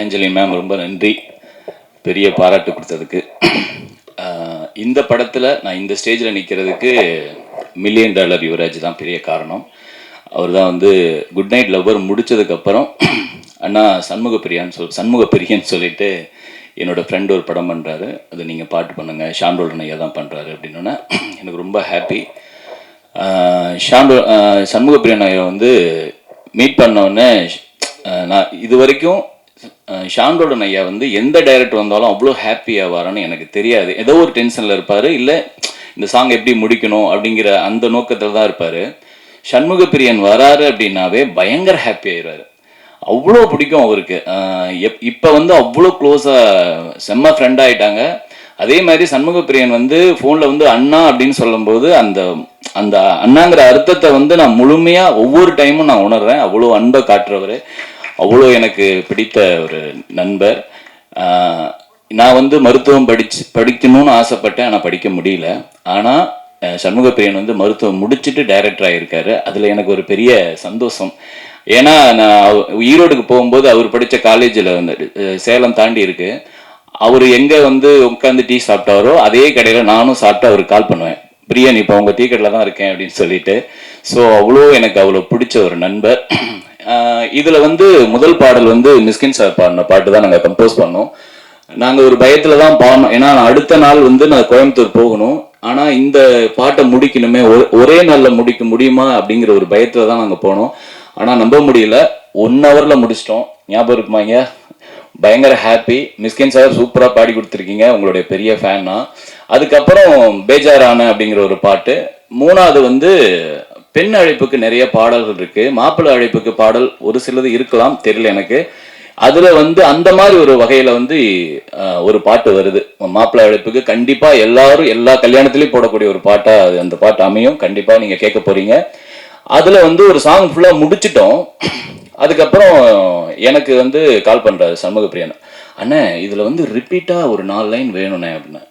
Angeline ma'am ரொம்ப நன்றி, பெரிய பாராட்டு கொடுத்ததுக்கு. இந்த படத்தில் நான் இந்த ஸ்டேஜில் நிற்கிறதுக்கு $1 மில்லியன் யுவராஜ் தான் பெரிய காரணம். அவர் தான் வந்து குட் நைட் லவ்வர் முடித்ததுக்கப்புறம் அண்ணா சண்முகப்பிரியன் சொல்லிட்டு என்னோடய ஃப்ரெண்டு ஒரு படம் பண்ணுறாரு, அது நீங்கள் பாட்டு பண்ணுங்கள், ஷாண்டோல்டன் ஐயா தான் பண்ணுறாரு அப்படின்னா எனக்கு ரொம்ப ஹாப்பி. சண்முகப்பிரியன் ஐயா வந்து மீட் பண்ணோடனே நான் இது வரைக்கும் ஷாண்டோல்டன் ஐயா வந்து எந்த டைரக்டர் வந்தாலும் அவ்வளோ ஹாப்பியாக வரான்னு எனக்கு தெரியாது. ஏதோ ஒரு டென்ஷனில் இருப்பார், இல்லை இந்த சாங் எப்படி முடிக்கணும் அப்படிங்கிற அந்த நோக்கத்தில் தான் இருப்பார். சண்முகப்பிரியன் வராரு அப்படின்னாவே பயங்கர ஹாப்பி ஆயிடுவார், அவ்வளோ பிடிக்கும் அவருக்கு. இப்போ வந்து அவ்வளோ க்ளோஸாக செம்ம ஃப்ரெண்ட் ஆகிட்டாங்க. அதே மாதிரி சண்முகப்பிரியன் வந்து ஃபோனில் வந்து அண்ணா அப்படின்னு சொல்லும்போது அந்த அந்த அண்ணாங்கிற அர்த்தத்தை வந்து நான் முழுமையாக ஒவ்வொரு டைமும் நான் உணர்றேன். அவ்வளோ அன்பை காட்டுறவர், அவ்வளோ எனக்கு பிடித்த ஒரு நண்பர். நான் வந்து மருத்துவம் படிக்கணும்னு ஆசைப்பட்டேன், ஆனால் படிக்க முடியல. ஆனால் சண்முகப்பிரியன் வந்து மருத்துவம் முடிச்சுட்டு டைரக்டர் ஆகியிருக்காரு. அதில் எனக்கு ஒரு பெரிய சந்தோஷம். ஏன்னா நான் ஈரோடுக்கு போகும்போது அவர் படித்த காலேஜில் வந்து சேலம் தாண்டி இருக்கு, அவர் எங்கே வந்து உட்காந்து டீ சாப்பிட்டாரோ அதே கடையில் நானும் சாப்பிட்டு அவருக்கு கால் பண்ணுவேன், பிரியன் இப்போ உங்கள் டீ கடையில் தான் இருக்கேன் அப்படின்னு சொல்லிட்டு. ஸோ அவ்வளோ எனக்கு அவ்வளோ பிடிச்ச ஒரு நண்பர். இதில் வந்து முதல் பாடல் வந்து மிஸ்கின் சார் பாடின பாட்டு தான் நாங்கள் கம்போஸ் பண்ணோம். நாங்கள் ஒரு பயத்தில் தான் பாடணும், ஏன்னா அடுத்த நாள் வந்து நான் கோயம்புத்தூர் போகணும். ஆனால் இந்த பாட்டை முடிக்கணுமே, ஒரே நாளில் முடிக்க முடியுமா அப்படிங்கிற ஒரு பயத்தில் தான் நாங்கள் போனோம். ஆனால் நம்ப முடியல, 1 ஹவரில் முடிச்சிட்டோம். ஞாபகம் இருக்குமாங்க? பயங்கர ஹாப்பி. மிஸ்கின் சார் சூப்பராக பாடி கொடுத்துருக்கீங்க, உங்களுடைய பெரிய ஃபேன்னா. அதுக்கப்புறம் பேஜாரான அப்படிங்கிற ஒரு பாட்டு. 3வது வந்து பெண் அழைப்புக்கு நிறைய பாடல்கள் இருக்கு, மாப்பிள்ளை அழைப்புக்கு பாடல் ஒரு சிலது இருக்கலாம், தெரியல எனக்கு. அதுல வந்து அந்த மாதிரி ஒரு வகையில வந்து ஒரு பாட்டு வருது மாப்பிள்ளை அழைப்புக்கு. கண்டிப்பா எல்லாரும் எல்லா கல்யாணத்திலயும் போடக்கூடிய ஒரு பாட்டா அந்த பாட்டு அமையும், கண்டிப்பா நீங்க கேட்க போறீங்க. அதுல வந்து ஒரு சாங் ஃபுல்லா முடிச்சிட்டோம். அதுக்கப்புறம் எனக்கு வந்து கால் பண்றாரு சண்முகப்பிரியன், அண்ணே இதுல வந்து ரிப்பீட்டா ஒரு 4 லைன் வேணும்ண்ணே அப்படின்னா.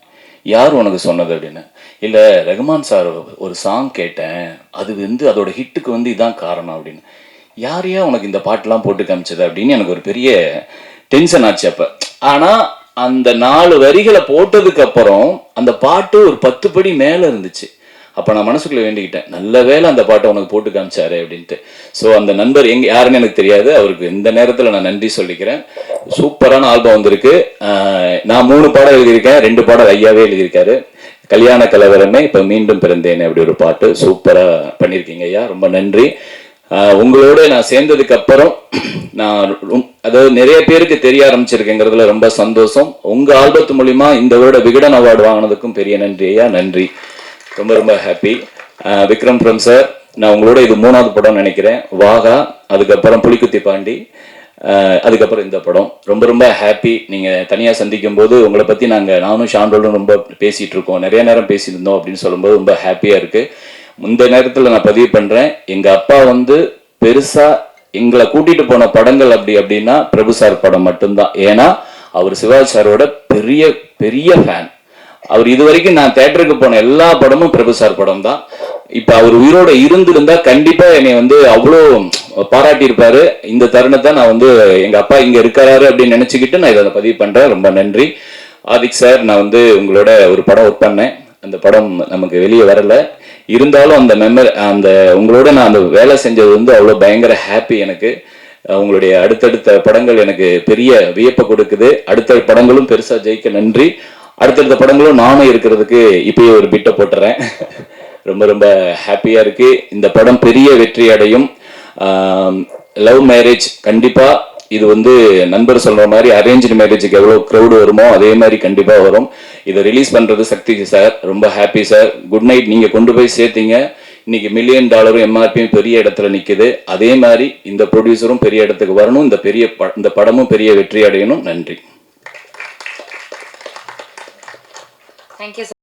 யார் உனக்கு சொன்னது அப்படின்னு. இல்லை ரகுமான் சார் ஒரு சாங் கேட்டேன், அது வந்து அதோட ஹிட்டுக்கு வந்து இதான் காரணம் அப்படின்னு. யாரையா உனக்கு இந்த பாட்டெலாம் போட்டு காமிச்சது அப்படின்னு எனக்கு ஒரு பெரிய டென்ஷன் ஆச்சு அப்போ. ஆனால் அந்த 4 வரிகளை போட்டதுக்கு அப்புறம் அந்த பாட்டு ஒரு 10 படி மேலே இருந்துச்சு. அப்போ நான் மனசுக்குள்ளே வேண்டிக்கிட்டேன், நல்ல வேளை அந்த பாட்டை உனக்கு போட்டு காமிச்சாரு அப்படின்ட்டு. ஸோ அந்த நண்பர் யாருன்னு எனக்கு தெரியாது, அவருக்கு இந்த நேரத்தில் நான் நன்றி சொல்லிக்கிறேன். சூப்பரான ஆல்பம் வந்திருக்கு. நான் 3 பாடல் எழுதியிருக்கேன், 2 பாடல் ஐயாவே எழுதியிருக்காரு. கல்யாண கலவரமே இப்போ மீண்டும் பிறந்தேனே அப்படி ஒரு பாட்டு சூப்பராக பண்ணியிருக்கீங்க ஐயா, ரொம்ப நன்றி. உங்களோட நான் சேர்ந்ததுக்கு அப்புறம் நான் அதாவது நிறைய பேருக்கு தெரிய ஆரம்பிச்சிருக்கேங்கிறதுல ரொம்ப சந்தோஷம். உங்கள் ஆல்பத்து மூலிமா இந்த வருட விகடன் அவார்டு வாங்கினதுக்கும் பெரிய நன்றி ஐயா, நன்றி. ரொம்ப ரொம்ப ஹாப்பி. விக்ரம் ஃப்ரம் சார், நான் உங்களோட இது 3வது படம் நினைக்கிறேன், வாகா, அதுக்கப்புறம் புலிக்குத்தி பாண்டி, அதுக்கப்புறம் இந்த படம். ரொம்ப ரொம்ப ஹாப்பி. நீங்கள் தனியாக சந்திக்கும் போது உங்களை பற்றி நானும் ஷாண்டோலும் ரொம்ப பேசிகிட்டு இருக்கோம், நிறைய நேரம் பேசியிருந்தோம் அப்படின்னு சொல்லும்போது ரொம்ப ஹாப்பியாக இருக்குது. இந்த நேரத்தில் நான் பதிவு பண்ணுறேன், எங்கள் அப்பா வந்து பெருசாக எங்களை கூட்டிகிட்டு போன படங்கள் அப்படின்னா பிரபு சார் படம் மட்டும்தான். ஏன்னா அவர் சிவாஜி சாரோட பெரிய பெரிய ஃபேன். அவர் இது வரைக்கும் நான் தேட்டருக்கு போன எல்லா படமும் பிரபு சார் படம் தான். இப்போ அவர் உயிரோட இருந்திருந்தா கண்டிப்பா என்னை வந்து அவ்வளோ பாராட்டியிருப்பாரு. இந்த தருணத்தை நான் வந்து எங்க அப்பா இங்க இருக்காரு அப்படின்னு நினைச்சுக்கிட்டு நான் இதை பதிவு பண்றேன். ரொம்ப நன்றி. ஆதிக் சார், நான் வந்து உங்களோட ஒரு படம் ஒர்க் பண்ணேன், அந்த படம் நமக்கு வெளியே வரல, இருந்தாலும் அந்த உங்களோட நான் அந்த வேலை செஞ்சது வந்து அவ்வளோ பயங்கர ஹாப்பி எனக்கு. உங்களுடைய அடுத்தடுத்த படங்கள் எனக்கு பெரிய வியப்பை கொடுக்குது. அடுத்த படங்களும் பெருசா ஜெயிக்க நன்றி. அடுத்தடுத்த படங்களும் நானும் இருக்கிறதுக்கு இப்பயே ஒரு பிட்டை போட்டுறேன். ரொம்ப ரொம்ப ஹாப்பியாக இருக்குது. இந்த படம் பெரிய வெற்றி அடையும். லவ் மேரேஜ் கண்டிப்பாக இது வந்து நண்பர் சொல்கிற மாதிரி அரேஞ்சு மேரேஜுக்கு எவ்வளோ க்ரௌடு வருமோ அதே மாதிரி கண்டிப்பாக வரும். இதை ரிலீஸ் பண்ணுறது சக்தி சார், ரொம்ப ஹாப்பி சார். குட் நைட் நீங்கள் கொண்டு போய் சேர்த்தீங்க, இன்னைக்கு $1 மில்லியன் எம்ஆர்பியும் பெரிய இடத்துல நிற்குது. அதே மாதிரி இந்த ப்ரொடியூசரும் பெரிய இடத்துக்கு வரணும், இந்த படமும் பெரிய வெற்றி அடையணும். நன்றி. Thank you.